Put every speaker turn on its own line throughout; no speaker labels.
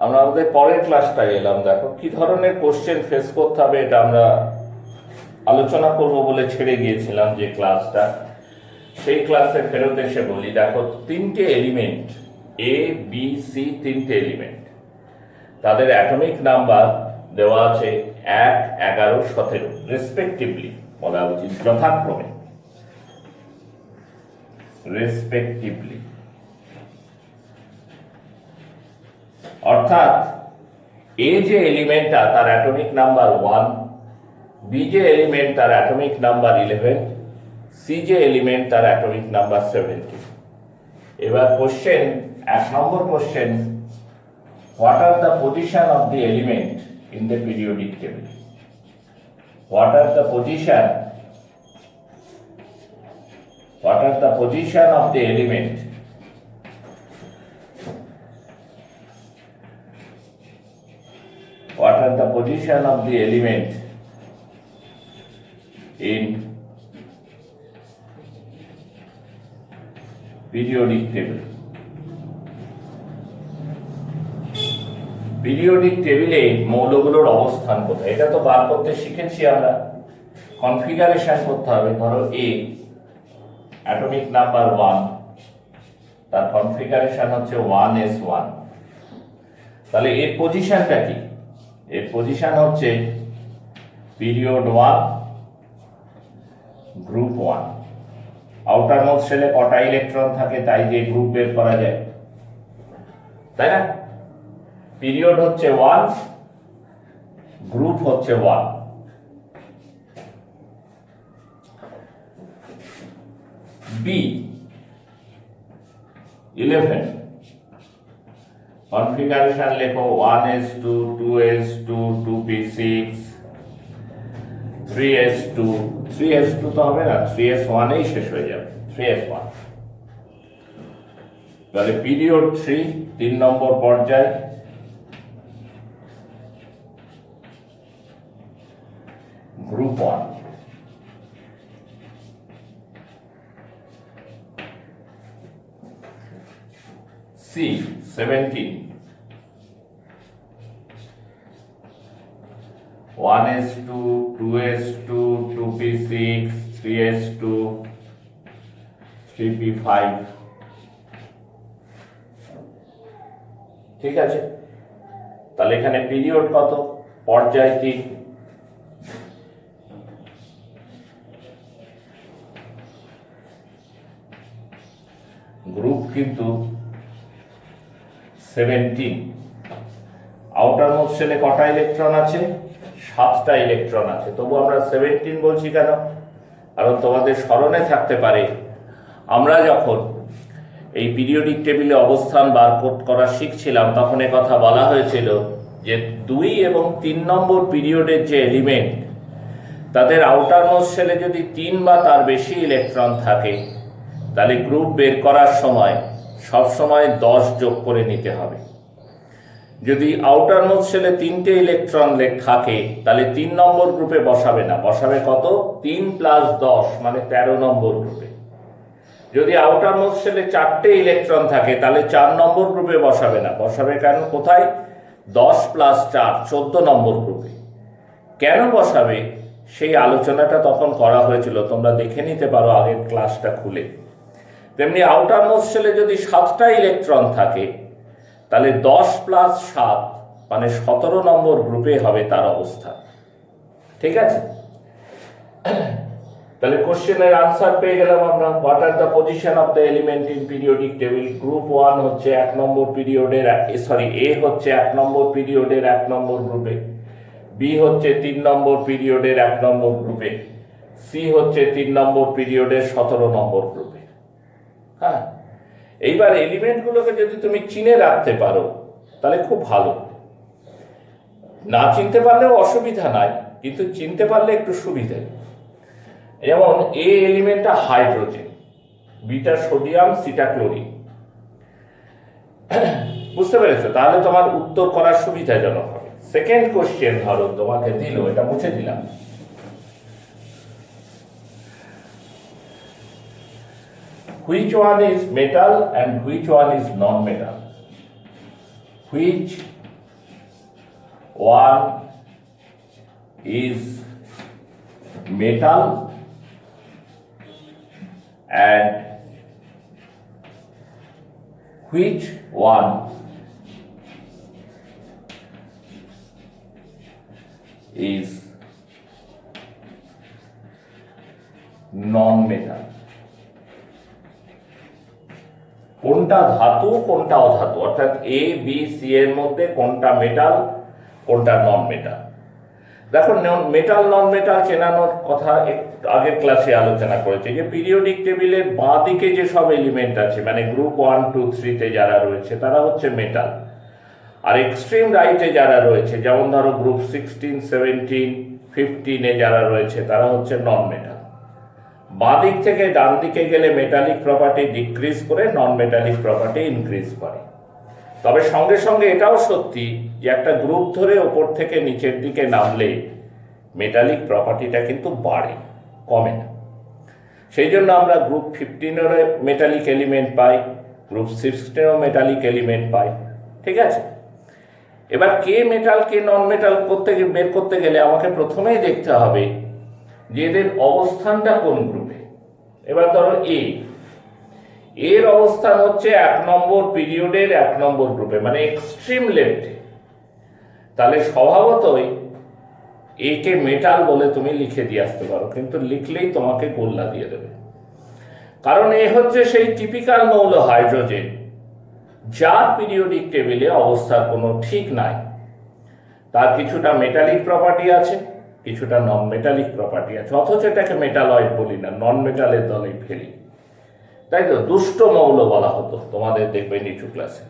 আমরা আমাদের পরের ক্লাসটায় এলাম। দেখো কি ধরনের কোশ্চেন ফেস করতে হবে এটা আমরা আলোচনা করব বলে ছেড়ে গিয়েছিলাম যে ক্লাসটা, সেই ক্লাসে ফেরত এসে বলি। দেখো তিনটে এলিমেন্ট এ বি সি, তিনটে এলিমেন্ট, তাদের অ্যাটমিক নাম্বার দেওয়া আছে 1, 11, 17 রেসপেক্টিভলি, বলা উচিত যথাক্রমে, রেসপেক্টিভলি। অর্থাৎ এ যে এলিমেন্টটা তার অ্যাটমিক নাম্বার 1, বি যে এলিমেন্ট তার অ্যাটমিক নাম্বার 11, সি যে এলিমেন্ট তার অ্যাটমিক নাম্বার 17। এবার question, 1 number question, what are the position of the element in the periodic table? What are the position of the element what are the position of the element in periodic table? Periodic টেবিলে মৌলগুলোর অবস্থান কোথায় এটা তো বার করতে শিখেছি আমরা। Configuration করতে হবে। ধরো এ অ্যাটমিক নাম্বার 1, তার কনফিগারেশন হচ্ছে 1s1। তাহলে এর পজিশনটা কি? এর পজিশন হচ্ছে পিরিয়ড 1, গ্রুপ 1। আউটার মোস্ট শেলে কটা ইলেকট্রন থাকে তাই যে গ্রুপ বের করা যায়, তাই না? পিরিয়ড হচ্ছে 1, গ্রুপ হচ্ছে 1। বি 11, কনফিগারেশন লেখো 1s2, 2s2, 2p6, 3s2। 3s2 তো হবে না, 3s1 এই শেষ হয়ে যাবে, 3s1। তাহলে পিরিয়ড 3 নম্বর পর্যায়, group 1। C 17, 1s2, 2s2, 2p6, 3s2, 3p5। ঠিক আছে, তাহলে এখানে পিরিয়ড কত? পর্যায় 3। গ্রুপ কিন্তু 17। আউটার মোস্ট শেলে কটা ইলেকট্রন আছে? 7টা ইলেকট্রন আছে। তবু আমরা 17 বলছি কেন? কারণ তোমাদের স্মরণে থাকতে পারে আমরা যখন এই পিরিয়ডিক টেবিলে অবস্থান বার করা শিখছিলাম তখন কথা বলা হয়েছিল যে 2 এবং 3 নম্বর পিরিয়ডের যে এলিমেন্ট তাদের আউটার মোস্ট শেলে যদি 3 বা তার বেশি ইলেকট্রন থাকে তাহলে গ্রুপ বের করার সময় সবসময় 10 যোগ করে নিতে হবে। যদি আউটার মোস্ট শেলে 3টে ইলেকট্রন থাকে তাহলে 3 নম্বর গ্রুপে বসাবে না, বসাবে কত? 3 + 10 মানে 13 নম্বর গ্রুপে। যদি আউটার মোস্ট শেলে 4টে ইলেকট্রন থাকে তাহলে 4 নম্বর গ্রুপে বসাবে না, বসাবে কেন? কোথায়? 10 + 4 14 নম্বর গ্রুপে। কেন বসাবে সেই আলোচনাটা তখন করা হয়েছিল, তোমরা দেখে নিতে পারো আগের ক্লাসটা খুলে। তেমনি আউটার মোস্ট শেলে যদি 7টা ইলেকট্রন থাকে তাহলে 10 + 7 মানে 17 নম্বর গ্রুপে হবে তার অবস্থান। ঠিক আছে, তাহলে কোশ্চেনের আনসার পেয়ে গেলাম আমরা। What are the position of the element in periodic table? Group 1 হচ্ছে 1 নম্বর পিরিয়ডের, এ হচ্ছে 1 নম্বর পিরিয়ডের 1 নম্বর গ্রুপে, বি হচ্ছে 3 নম্বর পিরিয়ডের 1 নম্বর গ্রুপে, সি হচ্ছে 3 নম্বর পিরিয়ডের 17 নম্বর গ্রুপে। হ্যাঁ, এইবার এলিমেন্টগুলোকে যদি তুমি চিনে রাখতে পারো তাহলে খুব ভালো। না চিনতে পারলেও অসুবিধা নাই, কিন্তু চিনতে পারলে একটু সুবিধা। যেমন এ এলিমেন্টটা হাইড্রোজেন, বিটা সোডিয়াম, সিটা ক্লোরিন। বুঝতে পেরেছো? তাহলে তোমার উত্তর করার সুবিধাজনক হবে। সেকেন্ড কোশ্চেন ধরো তোমাকে দিল, এটা মুছে দিলাম। Which one is metal and which one is non-metal? Which one is metal and which one is non-metal? কোনটা ধাতু কোনটা অধাতু, অর্থাৎ এ বি সি এর মধ্যে কোনটা মেটাল কোনটা নন মেটাল। দেখো মেটাল নন মেটাল চেনানোর কথা আগের ক্লাসে আলোচনা করেছে যে পিরিয়ডিক টেবিলের বাঁ দিকে যে সব এলিমেন্ট আছে মানে গ্রুপ 1 2 3 তে যারা রয়েছে তারা হচ্ছে মেটাল, আর এক্সট্রিম রাইটে যারা রয়েছে যেমন ধরো গ্রুপ 16 17 15 এ যারা রয়েছে তারা হচ্ছে নন মেটাল। বাঁ দিক থেকে ডান দিকে গেলে মেটালিক প্রপার্টি ডিক্রিজ করে নন মেটালিক প্রপার্টি ইনক্রিজ করে। তবে সঙ্গে সঙ্গে এটাও সত্যি যে একটা গ্রুপ ধরে ওপর থেকে নিচের দিকে নামলে মেটালিক প্রপার্টিটা কিন্তু বাড়ে, কমে না। সেই জন্য আমরা গ্রুপ 15 এর মেটালিক এলিমেন্ট পাই, গ্রুপ 16 এরও মেটালিক এলিমেন্ট পাই, ঠিক আছে। এবার কে মেটাল কে নন মেটাল বের করতে গেলে আমাকে প্রথমেই দেখতে হবে যে এদের অবস্থানটা কোন গ্রুপে। এবার ধরো এর অবস্থান হচ্ছে 1 নম্বর পিরিয়ডের 1 নম্বর গ্রুপে মানে এক্সট্রিম লেফটে, তাহলে স্বভাবতই একে মেটাল বলে তুমি লিখে দিয়ে আসতে পারো, কিন্তু লিখলেই তোমাকে গোল্লা দিয়ে দেবে। কারণ এ হচ্ছে সেই টিপিক্যাল মৌল হাইড্রোজেন যার পিরিয়ডিক টেবিলে অবস্থার কোনো ঠিক নাই। তার কিছুটা মেটালিক প্রপার্টি আছে, কিছুটা নন মেটালিক প্রপার্টি আছে, অথচ এটাকে মেটালয়েড বলি না, নন মেটালের দলে ফেলি, তাই তো। দুষ্ট মৌল বলা হতো তোমাদের, দেখবে নিচু ক্লাসে।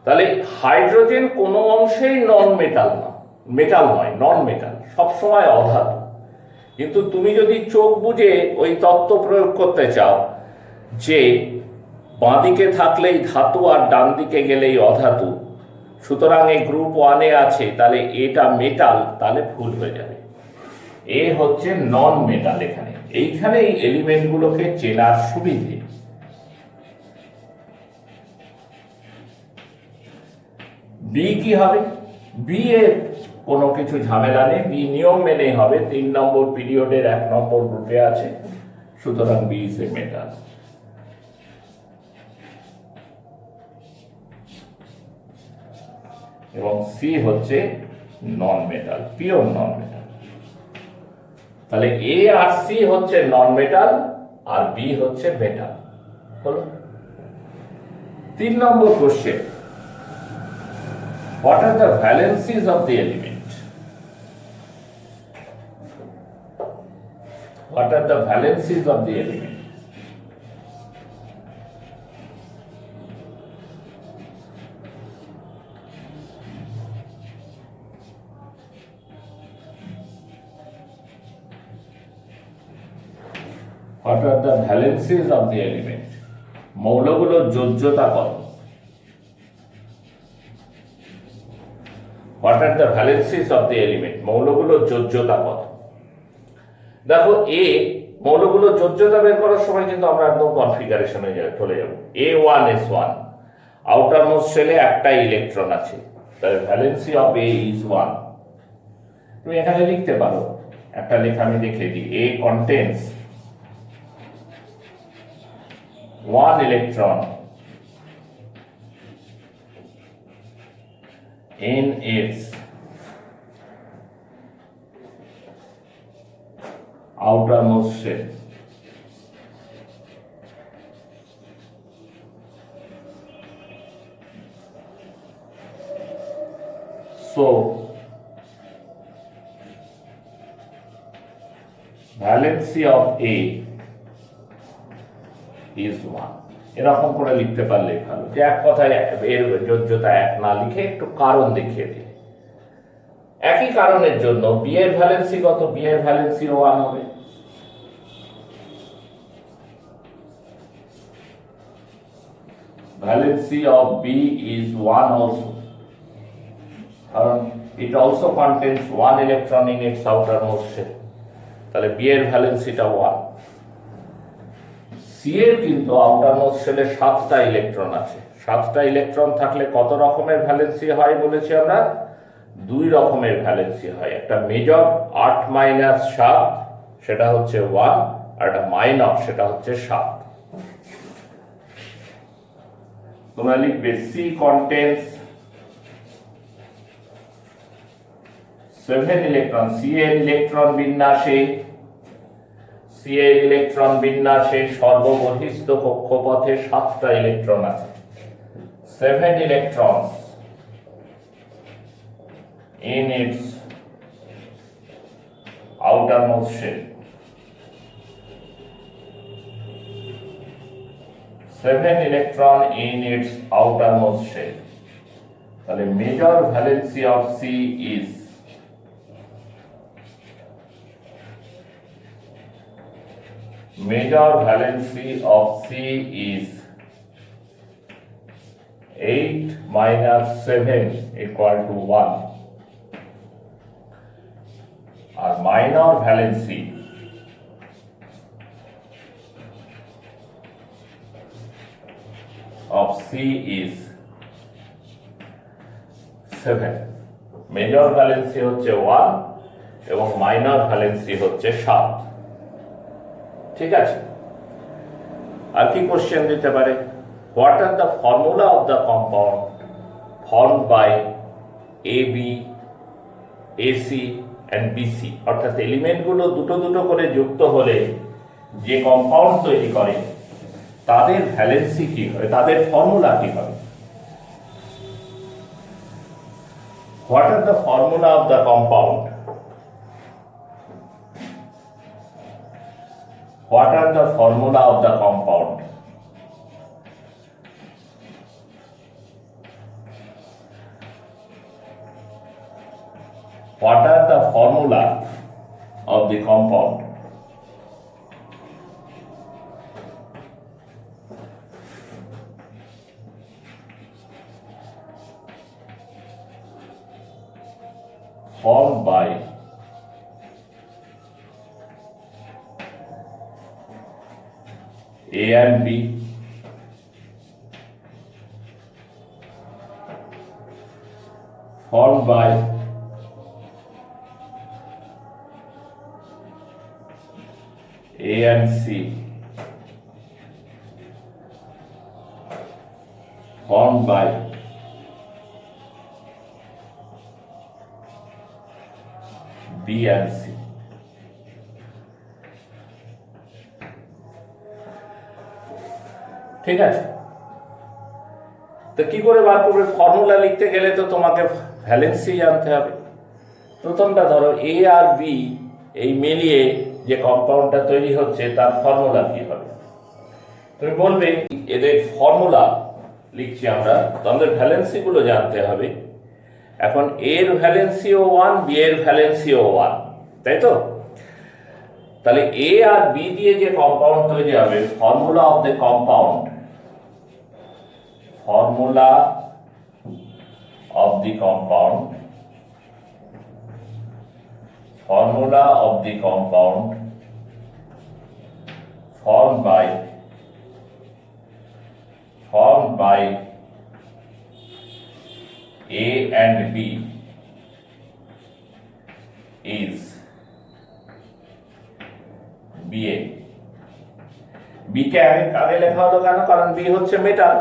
তাহলে হাইড্রোজেন কোনো অংশেই নন মেটাল না, মেটাল নয়, নন মেটাল, সবসময় অধাতু। কিন্তু তুমি যদি চোখ বুঝে ওই তত্ত্ব প্রয়োগ করতে চাও যে বাঁ দিকে থাকলেই ধাতু আর ডান দিকে গেলেই অধাতু, সুতরাং এই গ্রুপ 1 এ আছে তাহলে এটা মেটাল, তাহলে ভুল হয়ে যাবে। এ হচ্ছে নন মেটাল। এইখানে এই এলিমেন্টগুলোকে চেনার সুবিধে। বি কি হবে? বি এর কোনো কিছু ঝামেলা নেই, বি নিয়ম মেনেই হবে, 3 নম্বর পিরিয়ডের 1 নম্বর গ্রুপে আছে, সুতরাং বি ইজ এ মেটাল। এবং সি হচ্ছে নন মেটাল, পিওর নন মেটাল। তাহলে এ আর সি হচ্ছে নন মেটাল আর বি হচ্ছে মেটাল। হলো 3 নম্বর question, what are the valencies of the element? What are the valencies of the element? What are the valencies of the element? মৌলগুলোর যোজ্যতা কত? What are the valencies of the element? মৌলগুলোর যোজ্যতা কত? দেখো এ মৌলগুলোর যোজ্যতা বের করার সময় কিন্তু আমরা একদম কনফিগারেশনে চলে যাব। A1S1, আউটার মোস্ট শেলে একটা ইলেকট্রন আছে, তাহলে ভ্যালেন্সি অফ A is 1। তুমি এখানে লিখতে পারো, একটা লেখা আমি দেখিয়ে দিই। A contains 1 electron in its outermost shell. So valency of A is 1। এরকম করে লিখতে পারলে ভালো, যে এক কথায় এর যোজ্যতা 1 না লিখে একটু কারণ দেখিয়ে দিলে। একই কারণের জন্য বি এর ভ্যালেন্সি কত? বি এর ভ্যালেন্সি 1 হবে। Valency of B is 1 also, কারণ it also contains 1 electron in its outermost shell, তাহলে B এর ভ্যালেন্সিটা 1। সি এর কিন্তু আউটারমোস্ট শেলে 7টা ইলেকট্রন আছে। 7টা ইলেকট্রন থাকলে কত রকমের ভ্যালেন্সি হয় বলেছি আমরা? দুই রকমের ভ্যালেন্সি হয়, একটা মেজর 8 - 7 সেটা হচ্ছে 1, আর একটা মাইনর সেটা হচ্ছে 7। তোমরা লিখবে সি কন্টেন্স 7 ইলেকট্রন। সি এর ইলেকট্রন বিন্যাসে সর্ববহিস্থ কক্ষপথে 7টা ইলেকট্রন আছে। 7 electrons in its outermost shell. 7 electron in its outermost shell. তাহলে major valency of C is major valency of C is 8 - 7 = 1, আর minor valency of C is 7। Major valency হচ্ছে 1 এবং minor valency হচ্ছে 7। ঠিক আছে, আর কি কোশ্চেন দিতে পারে? What are the formula of the compound formed by AB, AC and BC? অর্থাৎ এলিমেন্টগুলো দুটো দুটো করে যুক্ত হলে যে কম্পাউন্ড তৈরি করে তাদের ভ্যালেন্সি কি হবে, তাদের ফর্মুলা কি হবে? What are the formula of the compound? What are the formula of the compound? What are the formula of the compound? Formed by A and B, formed by A and C, formed by B and C। ঠিক আছে, তো কি করে বার করবে? Formula লিখতে গেলে তো তোমাকে ভ্যালেন্সি জানতে হবে। প্রথমটা ধরো এ আর বি এই মিলিয়ে যে কম্পাউন্ডটা তৈরি হচ্ছে তার ফর্মুলা কি হবে? তুমি বলবে এদের ফর্মুলা লিখছি আমরা, তো আমাদের ভ্যালেন্সি গুলো জানতে হবে। এখন এর ভ্যালেন্সিও 1, বি এর ভ্যালেন্সিও 1, তাই তো? তাহলে এ আর বি দিয়ে যে কম্পাউন্ড তৈরি হবে, formula of the compound, formula of the compound, formula of the compound formed by A and B is BA। B কে আগে লেখা হলো কেন? কারণ B হচ্ছে মেটাল,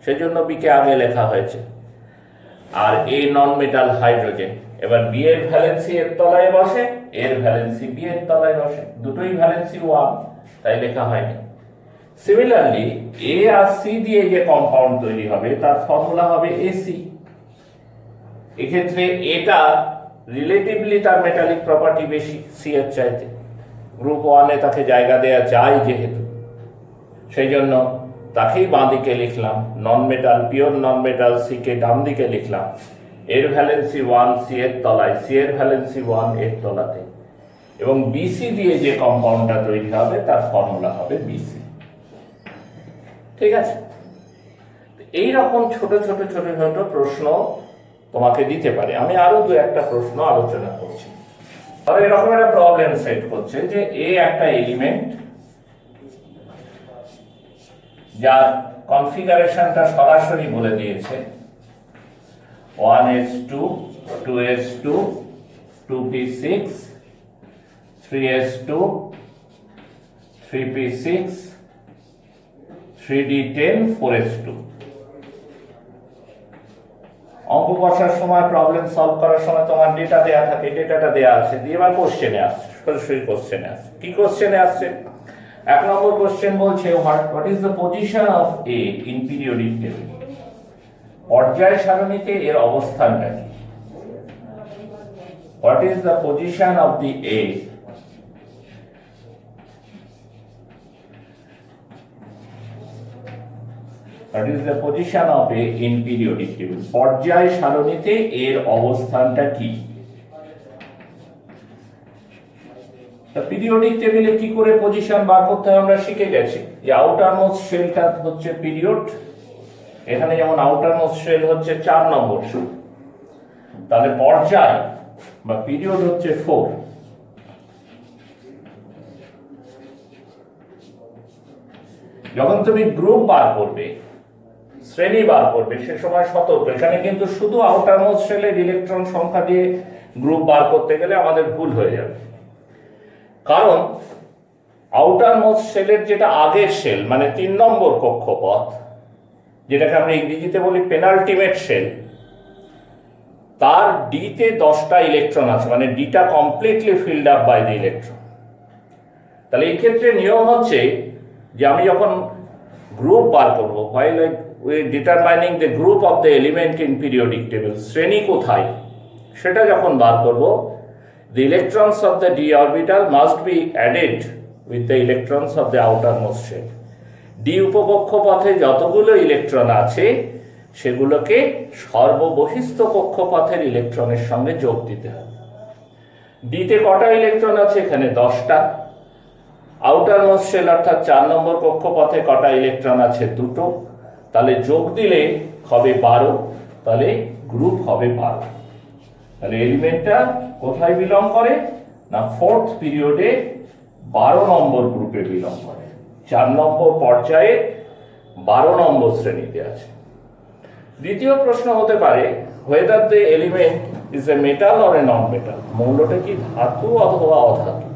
সেজন্য বি কে আগে লেখা হয়েছে। আর এ নন মেটাল হাইড্রোজেন। এবার বি এর ভ্যালেন্সি এর তলায় বসে, এর ভ্যালেন্সি বি এর তলায় বসে, দুটোই ভ্যালেন্সি 1, তাই লেখা হয়নি। সিমিলারলি এ আর সি দিয়ে যে কম্পাউন্ড তৈরি হবে তার ফর্মুলা হবে এসি। এক্ষেত্রে এটা রিলেটিভলি তার মেটালিক প্রপার্টি বেশি সি এর চাইতে, গ্রুপ 1-এ তাকে জায়গা দেওয়া যায় যেহেতু, সেই জন্য তাকেই বাঁ দিকে লিখলাম। Non metal, pure non metal C কে ডান দিকে লিখলাম। এর ভ্যালেন্সি 1 সি এর তলায়, সি এর ভ্যালেন্সি 1 এর তলাতে, এবং বিসি দিয়ে যে কম্পাউন্ডটা তৈরি হবে তার ফর্মুলা হবে বিসি। ঠিক আছে, এই রকম ছোট ছোট ছোট ছোট প্রশ্ন তোমাকে দিতে পারে। আমি আরো 2-1টা প্রশ্ন আলোচনা করছি। ধরো এরকম একটা প্রবলেম সেট করছে যে এ একটা এলিমেন্ট যার কনফিগারেশনটা সরাসরি বলে দিয়েছে, 1s2, 2s2, 2p6, 3s2, 3p6, 3d10, 4s2। অঙ্ক কষার সময়, প্রবলেম সলভ করার সময় তোমার ডেটা দেয়া থাকে, ডেটাটা দেয়া আছে, দিয়ে এবার কোশ্চেনে আসছে, সরাসরি কোশ্চেনে আসছে। কি কোশ্চেনে আসছে? 1 নম্বর কোশ্চেন বলছে what is the position of A in periodic table. পর্যায় সারণীতে এর অবস্থানটা কি? What is the position of the A What is the position of A in periodic table? পর্যায় সারণীতে এর অবস্থানটা কি? পিরিয়ডিক টেবিলে কি করে পজিশন বার করতে হয় আমরা শিখে গেছি। যে আউটার মোস্ট শেলটা হচ্ছে পিরিয়ড, এখানে যেমন আউটার মোস্ট শেল হচ্ছে 4 নম্বর শেল, তাহলে পর্যায় বা পিরিয়ড হচ্ছে 4। যখন তুমি গ্রুপ বার করবে, শ্রেণী বার করবে, সে সময় সতর্ক। এখানে কিন্তু শুধু আউটার মোস্ট শেলের ইলেকট্রন সংখ্যা দিয়ে গ্রুপ বার করতে গেলে আমাদের ভুল হয়ে যাবে। কারণ আউটার মোস্ট শেলের যেটা আগের শেল, মানে 3 নম্বর কক্ষপথ, যেটাকে আমরা ইংরেজিতে বলি পেনাল্টিমেট শেল, তার ডিতে 10টা ইলেকট্রন আছে, মানে ডিটা completely filled up by the electron. তাহলে এই ক্ষেত্রে নিয়ম হচ্ছে যে আমি যখন গ্রুপ বার করবো, while we determining the group of the element in periodic table, শ্রেণী কোথায় সেটা যখন বার করব, the electrons of the d orbital must be added with the electrons of the outermost shell. D উপকক্ষপথে যতগুলো ইলেকট্রন আছে সেগুলোকে সর্ববহিস্থ কক্ষপথের ইলেকট্রনের সঙ্গে যোগ দিতে হবে। ডিতে কটা ইলেকট্রন আছে? এখানে 10টা। আউটার মোস্ট শেল অর্থাৎ 4 নম্বর কক্ষপথে কটা ইলেকট্রন আছে? 2টো। তাহলে যোগ দিলে হবে 12, তাহলে গ্রুপ হবে 12। তাহলে এলিমেন্টটা কোথায় বিলং করে? না, 4th পিরিয়ডে 12 নম্বর গ্রুপে বিলং করে। 4 নম্বর পর্যায়ে 12 নম্বর শ্রেণীতে আছে। দ্বিতীয় প্রশ্ন হতে পারে whether the element is a metal or a non-metal, মৌলটা কি ধাতু অথবা অধাতু।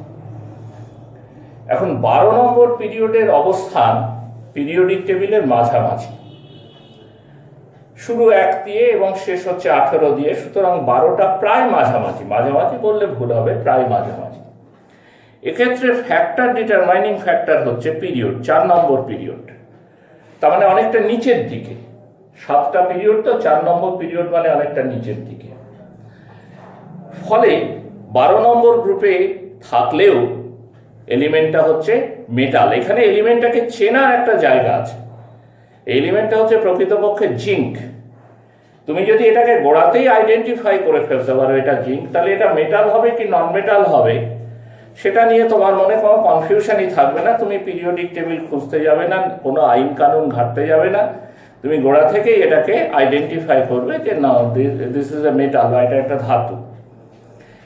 এখন 12 নম্বর পিরিয়ডের অবস্থান পিরিয়ডিক টেবিলের মাঝামাঝি, শুরু 1 দিয়ে এবং শেষ হচ্ছে 18 দিয়ে, সুতরাং 12টা প্রায় মাঝামাঝি। মাঝামাঝি বললে ভুল হবে, প্রায় মাঝামাঝি। এক্ষেত্রে ফ্যাক্টর, ডিটারমাইনিং ফ্যাক্টর হচ্ছে পিরিয়ড, 4 নম্বর পিরিয়ড, তার মানে অনেকটা নিচের দিকে। 7টা পিরিয়ড তো, 4 নম্বর পিরিয়ড মানে অনেকটা নিচের দিকে। ফলে 12 নম্বর গ্রুপে থাকলেও এলিমেন্টটা হচ্ছে মেটাল। এখানে এলিমেন্টটাকে চেনার একটা জায়গা আছে। এলিমেন্টটা হচ্ছে প্রকৃতপক্ষে জিঙ্ক। তুমি যদি এটাকে গোড়াতেই আইডেন্টিফাই করে ফেলতে পারো এটা জিঙ্ক, তাহলে এটা মেটাল হবে কি নন মেটাল হবে সেটা নিয়ে তোমার মনে কোনো কনফিউশনই থাকবে না। তুমি পিরিয়ডিক টেবিল খুঁজতে যাবে না, কোনো আইন কানুন ঘাটতে যাবে না, তুমি গোড়া থেকেই এটাকে আইডেন্টিফাই করবে যে না, দিস ইজ এ মেটাল বা এটা একটা ধাতু।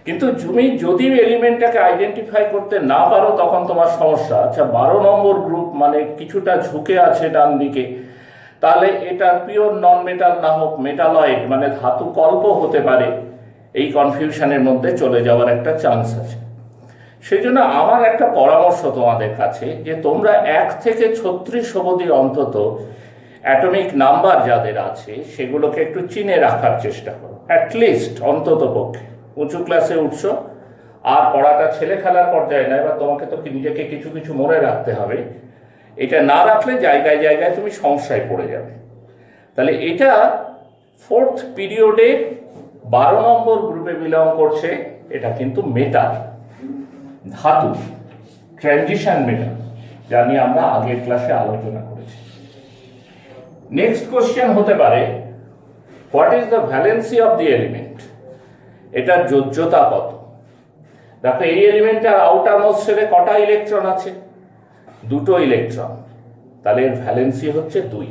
কিন্তু তুমি যদি এলিমেন্টটাকে আইডেন্টিফাই করতে না পারো তখন তোমার সমস্যা। আচ্ছা, 12 নম্বর গ্রুপ মানে কিছুটা ঝুঁকে আছে ডান দিকে, তাহলে এটা পিওর নন মেটাল না হোক মেটালয়েড মানে ধাতু কল্প হতে পারে, এই কনফিউশনের মধ্যে চলে যাওয়ার একটা চান্স আছে। সেই জন্য আমার একটা পরামর্শ তোমাদের কাছে যে তোমরা 1 থেকে 36 অবধি অন্তত অ্যাটমিক নাম্বার যাদের আছে সেগুলোকে একটু চিনে রাখার চেষ্টা করো, অ্যাটলিস্ট অন্তত পক্ষে। উঁচু ক্লাসে উঠছো আর পড়াটা ছেলে খেলার পর্যায়ে নয়, এবার তোমাকে তো নিজেকে কিছু কিছু মনে রাখতে হবে। এটা না রাখলে জায়গায় জায়গায় তুমি সমস্যায় পড়ে যাবে। তাহলে এটা 4th পিরিয়ডে 12 নম্বর গ্রুপে বিলং করছে, এটা কিন্তু মেটাল, ধাতু, ট্রানজিশন মেটাল, যা নিয়ে আমরা আগের ক্লাসে আলোচনা করেছি। নেক্সট কোশ্চেন হতে পারে what is the valency of the element, এটার যোজ্যতা কত। দেখো, এই এলিমেন্টের আউটার মোস্ট শেলে কটা ইলেকট্রন আছে? 2টো ইলেকট্রন, তাহলে এর ভ্যালেন্সি হচ্ছে 2।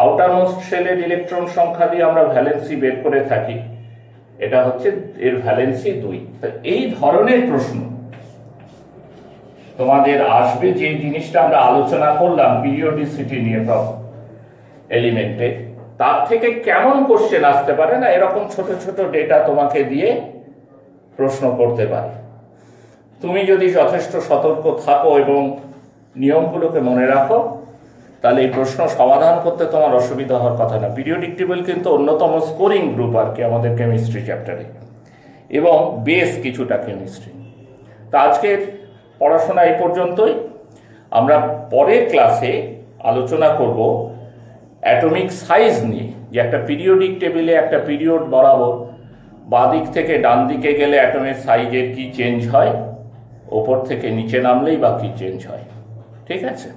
আউটার মোস্ট শেলের ইলেকট্রন সংখ্যা দিয়ে আমরা ভ্যালেন্সি বের করে থাকি, এটা হচ্ছে এর ভ্যালেন্সি 2। এই ধরনের প্রশ্ন তোমাদের আসবে, যে জিনিসটা আমরা আলোচনা করলাম পিরিয়ডিসিটি নিয়ে এলিমেন্টে, তার থেকে কেমন কোশ্চেন আসতে পারে না, এরকম ছোট ছোট ডেটা তোমাকে দিয়ে প্রশ্ন করতে পারে। তুমি যদি যথেষ্ট সতর্ক থাকো এবং নিয়মগুলোকে মনে রাখো, তাহলে এই প্রশ্ন সমাধান করতে তোমার অসুবিধা হওয়ার কথা না। পিরিয়ডিক টেবিল কিন্তু অন্যতম স্কোরিং গ্রুপ আর কি আমাদের কেমিস্ট্রি চ্যাপ্টারে, এবং বেশ কিছুটা কেমিস্ট্রি। তা আজকের পড়াশোনা এই পর্যন্তই। আমরা পরের ক্লাসে আলোচনা করব অ্যাটমিক সাইজ নিয়ে, যে একটা পিরিয়ডিক টেবিলে একটা পিরিয়ড বরাবর বাঁ দিক থেকে ডান দিকে গেলে অ্যাটমের সাইজের কি চেঞ্জ হয়, ওপর থেকে নিচে নামলেই বা কি চেঞ্জ হয়। ঠিক আছে।